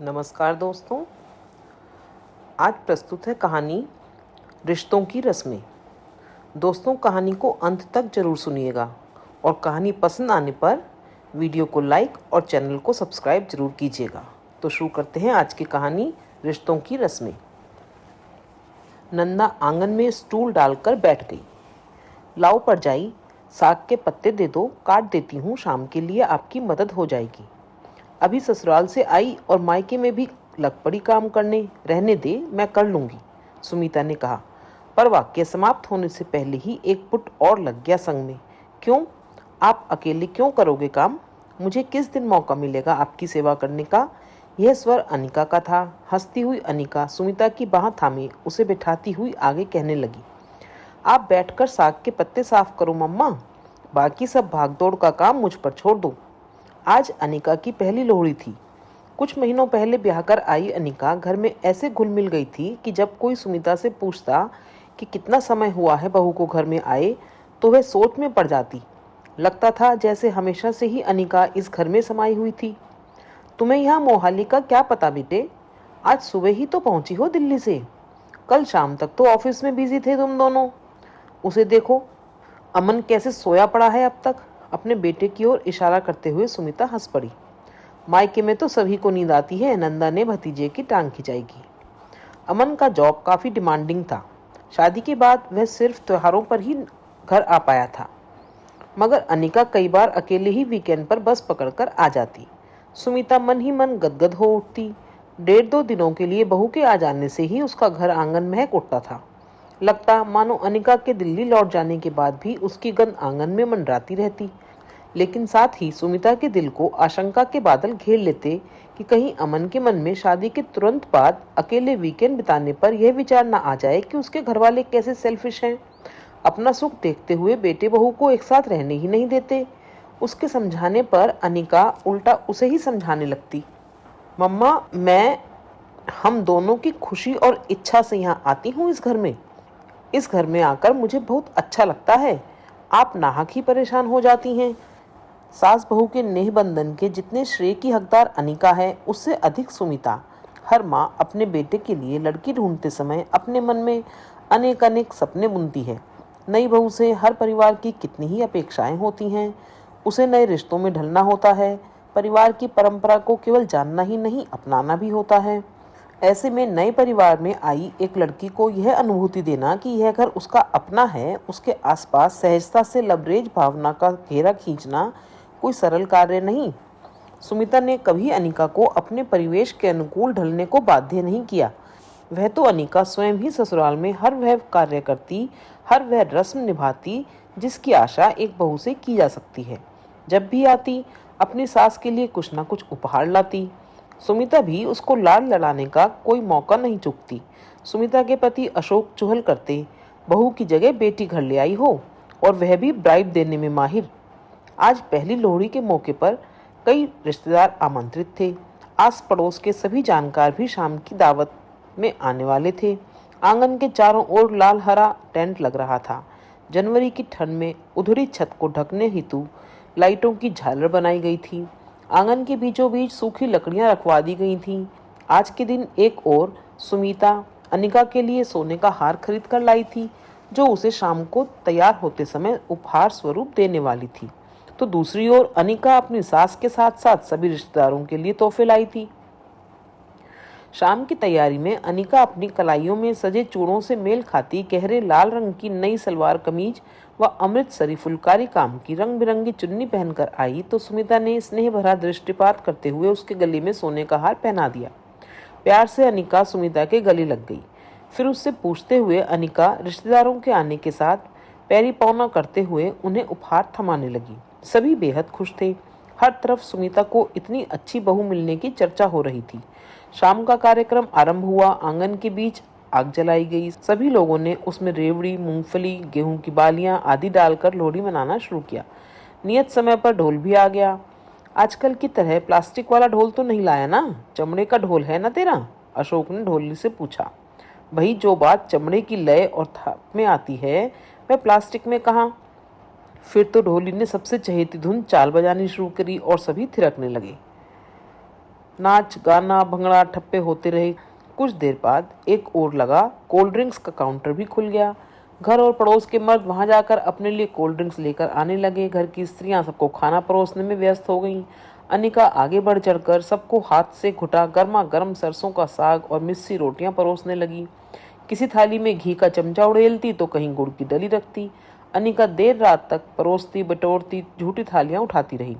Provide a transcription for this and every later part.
नमस्कार दोस्तों, आज प्रस्तुत है कहानी रिश्तों की रस्में। दोस्तों, कहानी को अंत तक जरूर सुनिएगा और कहानी पसंद आने पर वीडियो को लाइक और चैनल को सब्सक्राइब जरूर कीजिएगा। तो शुरू करते हैं आज की कहानी रिश्तों की रस्में। नंदा आंगन में स्टूल डालकर बैठ गई। लाओ परजाई, साग के पत्ते दे दो, काट देती हूँ, शाम के लिए आपकी मदद हो जाएगी। अभी ससुराल से आई और मायके में भी लग पड़ी काम करने, रहने दे, मैं कर लूंगी, सुमिता ने कहा। पर वाक्य समाप्त होने से पहले ही एक पुट और लग गया संग में। क्यों? आप अकेले क्यों करोगे काम? मुझे किस दिन मौका मिलेगा आपकी सेवा करने का? यह स्वर अनिका का था। हंसती हुई अनिका सुमिता की बाह थामे उसे बिठाती हुई आगे कहने लगी, आप बैठकर साग के पत्ते साफ करो मम्मा, बाकी सब भागदौड़ का काम मुझ पर छोड़ दो। आज अनिका की पहली लोहड़ी थी। कुछ महीनों पहले ब्याह कर आई अनिका घर में ऐसे घुल मिल गई थी कि जब कोई सुमिता से पूछता कि कितना समय हुआ है बहू को घर में आए, तो वह सोच में पड़ जाती। लगता था जैसे हमेशा से ही अनिका इस घर में समाई हुई थी। तुम्हें यहाँ मोहाली का क्या पता बेटे? आज सुबह ही तो पहुंची हो दिल्ली से। कल शाम तक तो ऑफिस में बिजी थे तुम दोनों। उसे देखो, अमन कैसे सोया पड़ा है अब तक। अपने बेटे की ओर इशारा करते हुए सुमिता हंस पड़ी। मायके में तो सभी को नींद आती है, नंदा ने भतीजे की टांग खिंचाएगी। अमन का जॉब काफी डिमांडिंग था। शादी के बाद वह सिर्फ त्योहारों पर ही घर आ पाया था, मगर अनिका कई बार अकेले ही वीकेंड पर बस पकड़कर आ जाती। सुमिता मन ही मन गदगद हो उठती। 1.5-2 दिनों के लिए बहू के आ जाने से ही उसका घर आंगन महक उठता था। लगता मानो अनिका के दिल्ली लौट जाने के बाद भी उसकी गंध आंगन में मंडराती रहती। लेकिन साथ ही सुमिता के दिल को आशंका के बादल घेर लेते कि कहीं अमन के मन में शादी के तुरंत बाद अकेले वीकेंड बिताने पर यह विचार न आ जाए कि उसके घरवाले कैसे सेल्फिश हैं, अपना सुख देखते हुए बेटे बहू को एक साथ रहने ही नहीं देते। उसके समझाने पर अनिका उल्टा उसे ही समझाने लगती। मम्मा, मैं हम दोनों की खुशी और इच्छा से यहाँ आती हूँ इस घर में आकर मुझे बहुत अच्छा लगता है। आप नाहक ही परेशान हो जाती हैं। सास बहू के नेह बंधन के जितने श्रेय की हकदार अनिका है, उससे अधिक सुमिता। हर माँ अपने बेटे के लिए लड़की ढूंढते समय अपने मन में अनेक अनेक सपने बुनती है। नई बहू से हर परिवार की कितनी ही अपेक्षाएं होती हैं। उसे नए रिश्तों में ढलना होता है, परिवार की परंपरा को केवल जानना ही नहीं अपनाना भी होता है। ऐसे में नए परिवार में आई एक लड़की को यह अनुभूति देना कि यह घर उसका अपना है, उसके आसपास सहजता से लबरेज भावना का घेरा खींचना कोई सरल कार्य नहीं। सुमिता ने कभी अनिका को अपने परिवेश के अनुकूल ढलने को बाध्य नहीं किया। वह तो अनिका स्वयं ही ससुराल में हर वह कार्य करती, हर वह रस्म निभाती जिसकी आशा एक बहू से की जा सकती है। जब भी आती अपनी सास के लिए कुछ न कुछ उपहार लाती। सुमिता भी उसको लाड लड़ाने का कोई मौका नहीं चूकती। सुमिता के पति अशोक चुहल करते, बहू की जगह बेटी घर ले आई हो, और वह भी ब्राइब देने में माहिर। आज पहली लोहड़ी के मौके पर कई रिश्तेदार आमंत्रित थे। आस पड़ोस के सभी जानकार भी शाम की दावत में आने वाले थे। आंगन के चारों ओर लाल हरा टेंट लग रहा था। जनवरी की ठंड में उधड़ी छत को ढकने हेतु लाइटों की झालर बनाई गई थी। आंगन के बीचों बीच सूखी लकड़ियां रखवा दी गई थीं। आज के दिन एक ओर सुमिता अनिका के लिए सोने का हार खरीद कर लाई थी, जो उसे शाम को तैयार होते समय उपहार स्वरूप देने वाली थी, तो दूसरी ओर अनिका अपनी सास के साथ साथ सभी रिश्तेदारों के लिए तोहफे लाई थी। शाम की तैयारी में अनिका अपनी कलाइयों में सजे चूड़ों से मेल खाती गहरे लाल रंग की नई सलवार कमीज व अमृतसरी फुलकारी काम की रंग बिरंगी चुन्नी पहनकर आई, तो सुमिता ने स्नेह भरा दृष्टिपात करते हुए उसके गले में सोने का हार पहना दिया। प्यार से अनिका सुमिता के गले लग गई। फिर उससे पूछते हुए अनिका रिश्तेदारों के आने के साथ पैरी पौना करते हुए उन्हें उपहार थमाने लगी। सभी बेहद खुश थे। हर तरफ सुमिता को इतनी अच्छी बहू मिलने की चर्चा हो रही थी। शाम का कार्यक्रम आरंभ हुआ। आंगन के बीच आग जलाई गई। सभी लोगों ने उसमें रेवड़ी, मूंगफली, गेहूं की बालियां आदि डालकर लोहड़ी मनाना शुरू किया। नियत समय पर ढोल भी आ गया। आजकल की तरह प्लास्टिक वाला ढोल तो नहीं लाया ना? चमड़े का ढोल है ना तेरा? अशोक ने ढोली से पूछा। भाई, जो बात चमड़े की लय और थाप में आती है वह प्लास्टिक में कहाँ? फिर तो ढोली ने सबसे चहेती धुन चाल बजानी शुरू करी और सभी थिरकने लगे। नाच गाना भंगड़ा ठप्पे होते रहे। कुछ देर बाद एक और लगा कोल्ड ड्रिंक्स का काउंटर भी खुल गया। घर और पड़ोस के मर्द वहां जाकर अपने लिए कोल्ड ड्रिंक्स लेकर आने लगे। घर की स्त्रियां सबको खाना परोसने में व्यस्त हो गईं। अनिका आगे बढ़ चढ़कर सबको हाथ से घुटा गर्मा गर्म सरसों का साग और मिस्सी रोटियां परोसने लगी। किसी थाली में घी का चमचा उड़ेलती तो कहीं गुड़ की डली रखती। अनिका देर रात तक परोसती बटोरती झूठी थालियां उठाती रही।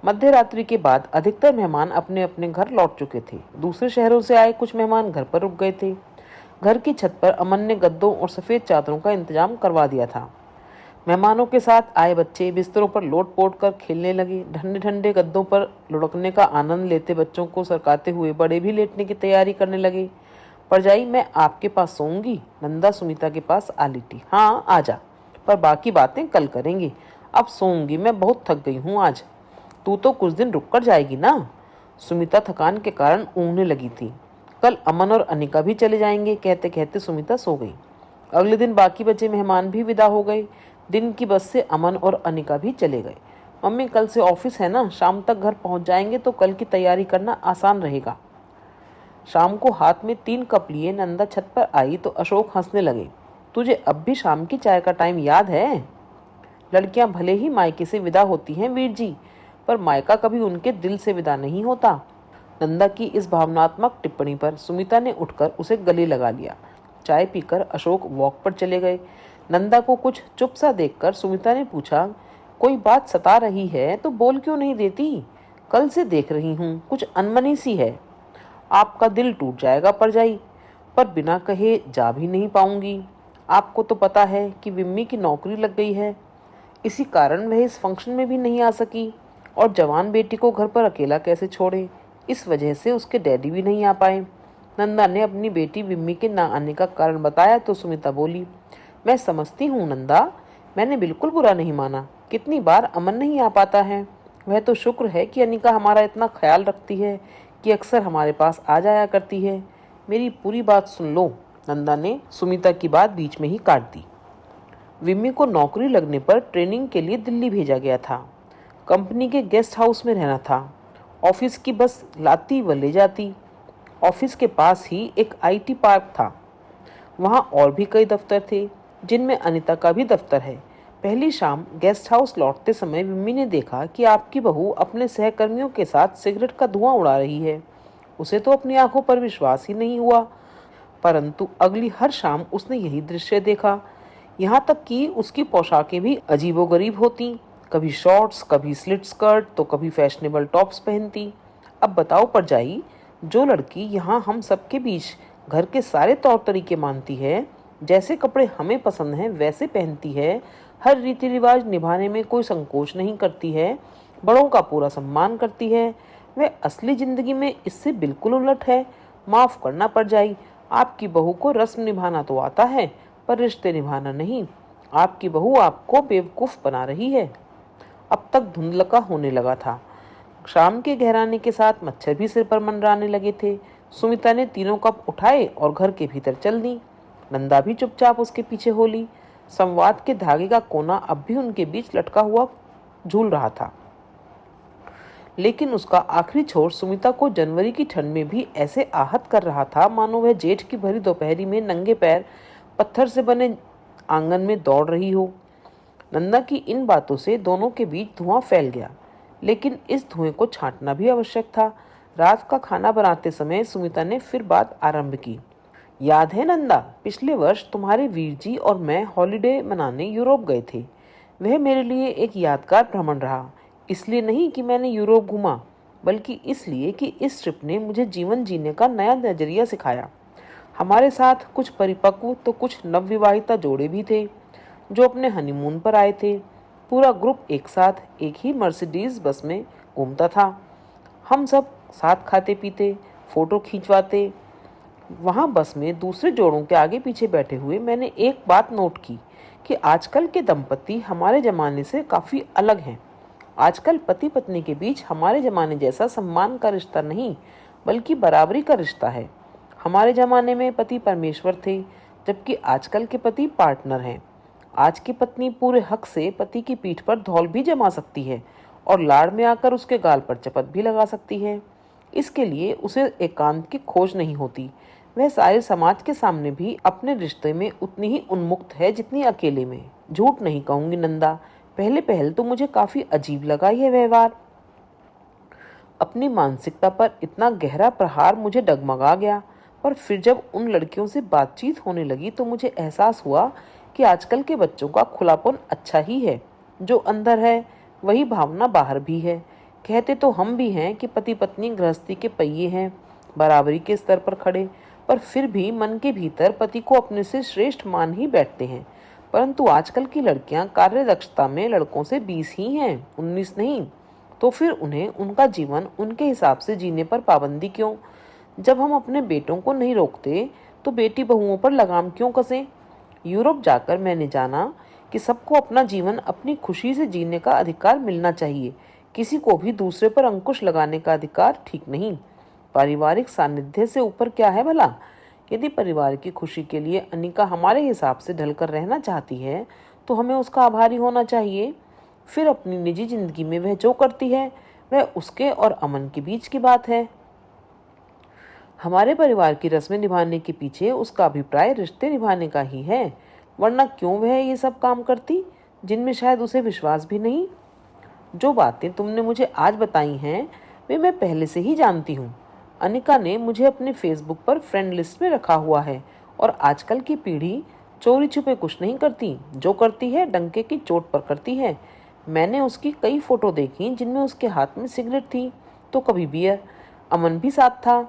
मध्य रात्रि के बाद अधिकतर मेहमान अपने अपने घर लौट चुके थे। दूसरे शहरों से आए कुछ मेहमान घर पर रुक गए थे। घर की छत पर अमन ने गद्दों और सफेद चादरों का इंतजाम करवा दिया था। मेहमानों के साथ आए बच्चे बिस्तरों पर लोट पोट कर खेलने लगे। ठंडे ठंडे गद्दों पर लुढ़कने का आनंद लेते बच्चों को सरकाते हुए बड़े भी लेटने की तैयारी करने लगे। परजाई, मैं आपके पास सोऊंगी। नंदा सुमिता के पास आ लेटी। हाँ आजा, पर बाकी बातें कल करेंगे। अब सोऊंगी, मैं बहुत थक गई हूँ आज। तू तो कुछ दिन रुक कर जाएगी ना। सुमिता थकान के कारण ऊँघने लगी थी। कल अमन और अनिका भी चले जाएंगे। कहते कहते सुमिता सो गई। अगले दिन बाकी बचे मेहमान भी विदा हो गए। दिन की बस से अमन और अनिका भी चले गए। मम्मी, कल से ऑफिस है ना, शाम तक घर पहुंच जाएंगे तो कल की तैयारी करना आसान रहेगा। शाम को हाथ में 3 कप लिए नंदा छत पर आई तो अशोक हंसने लगे। तुझे अब भी शाम की चाय का टाइम याद है? लड़कियां भले ही मायके से विदा होती हैं वीर जी, पर मायका कभी उनके दिल से विदा नहीं होता। नंदा की इस भावनात्मक टिप्पणी पर सुमिता ने उठकर उसे गले लगा लिया। चाय पीकर अशोक वॉक पर चले गए। नंदा को कुछ चुप सा देखकर सुमिता ने पूछा, कोई बात सता रही है तो बोल क्यों नहीं देती? कल से देख रही हूँ कुछ अनमनी सी है। आपका दिल टूट जाएगा परजाई, पर बिना कहे जा भी नहीं पाऊंगी। आपको तो पता है कि विम्मी की नौकरी लग गई है। इसी कारण वह इस फंक्शन में भी नहीं आ सकी और जवान बेटी को घर पर अकेला कैसे छोड़े, इस वजह से उसके डैडी भी नहीं आ पाए। नंदा ने अपनी बेटी विम्मी के ना आने का कारण बताया तो सुमिता बोली, मैं समझती हूँ नंदा, मैंने बिल्कुल बुरा नहीं माना। कितनी बार अमन नहीं आ पाता है। वह तो शुक्र है कि अनिका हमारा इतना ख्याल रखती है कि अक्सर हमारे पास आ जाया करती है। मेरी पूरी बात सुन लो। नंदा ने सुमिता की बात बीच में ही काट दी। विम्मी को नौकरी लगने पर ट्रेनिंग के लिए दिल्ली भेजा गया था। कंपनी के गेस्ट हाउस में रहना था। ऑफिस की बस लाती व ले जाती। ऑफिस के पास ही एक आईटी पार्क था। वहाँ और भी कई दफ्तर थे, जिनमें अनिता का भी दफ्तर है। पहली शाम गेस्ट हाउस लौटते समय विम्मी ने देखा कि आपकी बहू अपने सहकर्मियों के साथ सिगरेट का धुआं उड़ा रही है। उसे तो अपनी आंखों पर विश्वास ही नहीं हुआ, परंतु अगली हर शाम उसने यही दृश्य देखा। यहाँ तक कि उसकी पोशाकें भी अजीबोगरीब होती। कभी शॉर्ट्स, कभी स्लिट स्कर्ट तो कभी फैशनेबल टॉप्स पहनती। अब बताओ परजाई, जो लड़की यहाँ हम सबके बीच घर के सारे तौर तरीके मानती है, जैसे कपड़े हमें पसंद हैं वैसे पहनती है, हर रीति रिवाज निभाने में कोई संकोच नहीं करती है, बड़ों का पूरा सम्मान करती है, वह असली जिंदगी में इससे बिल्कुल उलट है। माफ करना परजाई, आपकी बहू को रस्म निभाना तो आता है पर रिश्ते निभाना नहीं। आपकी बहू आपको बेवकूफ़ बना रही है। अब तक धुंधलका होने लगा था। शाम के गहराने के साथ मच्छर भी सिर पर मंडराने लगे थे। सुमिता ने 3 कप उठाए और घर के भीतर चल दी। नंदा भी चुपचाप उसके पीछे हो ली। संवाद के धागे का कोना अब भी उनके बीच लटका हुआ झूल रहा था, लेकिन उसका आखिरी छोर सुमिता को जनवरी की ठंड में भी ऐसे आहत कर रहा था मानो वह जेठ की भरी दोपहरी में नंगे पैर पत्थर से बने आंगन में दौड़ रही हो। नंदा की इन बातों से दोनों के बीच धुआं फैल गया, लेकिन इस धुएं को छांटना भी आवश्यक था। रात का खाना बनाते समय सुमिता ने फिर बात आरंभ की। याद है नंदा, पिछले वर्ष तुम्हारे वीर जी और मैं हॉलिडे मनाने यूरोप गए थे। वह मेरे लिए एक यादगार भ्रमण रहा। इसलिए नहीं कि मैंने यूरोप घूमा, बल्कि इसलिए कि इस ट्रिप ने मुझे जीवन जीने का नया नजरिया सिखाया। हमारे साथ कुछ परिपक्व तो कुछ नवविवाहिता जोड़े भी थे जो अपने हनीमून पर आए थे। पूरा ग्रुप एक साथ एक ही मर्सिडीज बस में घूमता था। हम सब साथ खाते पीते, फोटो खींचवाते। वहाँ बस में दूसरे जोड़ों के आगे पीछे बैठे हुए मैंने एक बात नोट की कि आजकल के दंपति हमारे ज़माने से काफ़ी अलग हैं। आजकल पति पत्नी के बीच हमारे ज़माने जैसा सम्मान का रिश्ता नहीं, बल्कि बराबरी का रिश्ता है। हमारे ज़माने में पति परमेश्वर थे, जबकि आजकल के पति पार्टनर हैं। आज की पत्नी पूरे हक से पति की पीठ पर धौल भी जमा सकती है और लाड़ में आकर उसके गाल पर चपत भी लगा सकती है। इसके लिए उसे एकांत की खोज नहीं होती। वह सारे समाज के सामने भी अपने रिश्ते में उतनी ही उन्मुक्त है जितनी अकेले में। झूठ नहीं कहूंगी नंदा, पहले पहल तो मुझे काफी अजीब लगा यह व्यवहार। अपनी मानसिकता पर इतना गहरा प्रहार मुझे डगमगा गया। पर फिर जब उन लड़कियों से बातचीत होने लगी तो मुझे एहसास हुआ कि आजकल के बच्चों का खुलापन अच्छा ही है। जो अंदर है वही भावना बाहर भी है। कहते तो हम भी हैं कि पति पत्नी गृहस्थी के पहिए हैं, बराबरी के स्तर पर खड़े, पर फिर भी मन के भीतर पति को अपने से श्रेष्ठ मान ही बैठते हैं। परंतु आजकल की लड़कियां कार्य दक्षता में लड़कों से 20 ही हैं, 19 नहीं। तो फिर उन्हें उनका जीवन उनके हिसाब से जीने पर पाबंदी क्यों? जब हम अपने बेटों को नहीं रोकते तो बेटी बहुओं पर लगाम क्यों कसें? यूरोप जाकर मैंने जाना कि सबको अपना जीवन अपनी खुशी से जीने का अधिकार मिलना चाहिए। किसी को भी दूसरे पर अंकुश लगाने का अधिकार ठीक नहीं। पारिवारिक सानिध्य से ऊपर क्या है भला? यदि परिवार की खुशी के लिए अनिका हमारे हिसाब से ढलकर रहना चाहती है तो हमें उसका आभारी होना चाहिए। फिर अपनी निजी जिंदगी में वह जो करती है वह उसके और अमन के बीच की बात है। हमारे परिवार की रस्में निभाने के पीछे उसका अभिप्राय रिश्ते निभाने का ही है, वरना क्यों वह ये सब काम करती जिनमें शायद उसे विश्वास भी नहीं। जो बातें तुमने मुझे आज बताई हैं वे मैं पहले से ही जानती हूँ। अनिका ने मुझे अपने फेसबुक पर फ्रेंड लिस्ट में रखा हुआ है और आजकल की पीढ़ी चोरी छुपे कुछ नहीं करती, जो करती है डंके की चोट पर करती है। मैंने उसकी कई फोटो देखी जिनमें उसके हाथ में सिगरेट थी तो कभी बियर। अमन भी साथ था।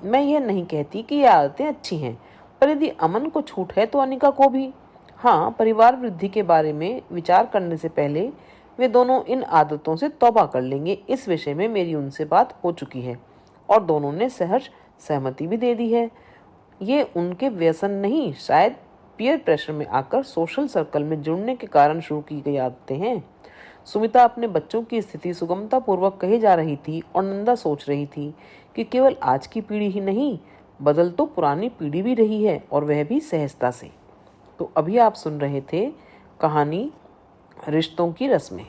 मैं यह नहीं कहती कि ये आदतें अच्छी हैं, पर यदि अमन को छूट है तो अनिका को भी। हाँ, परिवार वृद्धि के बारे में विचार करने से पहले वे दोनों इन आदतों से तौबा कर लेंगे, इस विषय में मेरी उनसे बात हो चुकी है और दोनों ने सहर्ष सहमति भी दे दी है। ये उनके व्यसन नहीं, शायद पीयर प्रेशर में आकर सोशल सर्कल में जुड़ने के कारण शुरू की गई आदतें हैं। सुमिता अपने बच्चों की स्थिति सुगमता पूर्वक कही जा रही थी और नंदा सोच रही थी कि केवल आज की पीढ़ी ही नहीं, बदल तो पुरानी पीढ़ी भी रही है और वह भी सहजता से। तो अभी आप सुन रहे थे कहानी रिश्तों की रस्में।